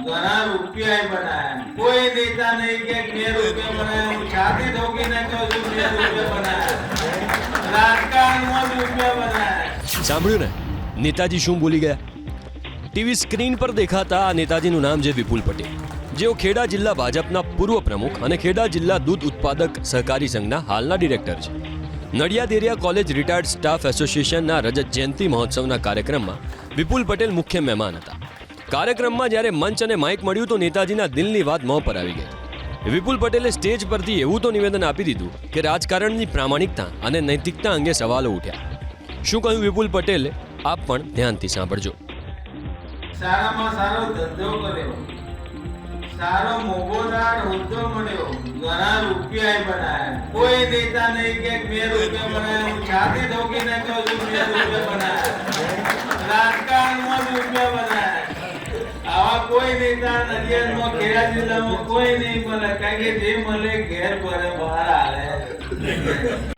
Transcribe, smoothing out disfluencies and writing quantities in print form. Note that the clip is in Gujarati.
ઘણા રૂપિયા બનાયા, કોઈ નેતા નહીં કે 2 રૂપિયા બનાયા, હું છાતી ઠોકીને કહું છું 2 રૂપિયા બનાયા, રાજકારણમાં રૂપિયા બનાયા. સાંભળ્યું ને નેતાજી શું બોલી ગયા? ટીવી સ્ક્રીન પર દેખાતા આ નેતાજીનું નામ છે વિપુલ પટેલ, જેઓ ખેડા જિલ્લા ભાજપના પૂર્વ પ્રમુખ અને ખેડા જિલ્લા દૂધ ઉત્પાદક સહકારી સંઘના હાલના ડિરેક્ટર છે. Nadiad area college retired staff એસોસિએશનના રજત જયંતિ મહોત્સવના કાર્યક્રમમાં વિપુલ પટેલ મુખ્ય મહેમાન હતા. કાર્યક્રમમાં જ્યારે મંચ અને માઇક મળ્યું તો નેતાજીના દિલની વાત મોં પર આવી ગઈ. વિપુલ પટેલે સ્ટેજ પરથી એવું તો નિવેદન આપી દીધું કે રાજકારણની પ્રામાણિકતા અને નૈતિકતા અંગે સવાલો ઉઠ્યા. શું કહ્યું વિપુલ પટેલે, આપ પણ ધ્યાનથી સાંભળજો. સારામાં સારો ધંધો કર્યો, સારો મોભોદાર હોદ્દો મળ્યો, ઘણા રૂપિયા બનાયા, કોઈ નેતા નહીં કે 2 રૂપિયા બનાયા, હું છાતી ઠોકીને કહું છું 2 રૂપિયા બનાયા, રાજકારણમાં રૂપિયા બનાયા. આવા કોઈ નેતા નડિયાદમાં ખેડા જિલ્લામાં કોઈ નહીં મળે, કારણ કે જે મળે ઘેર ભરે બહાર હાલે.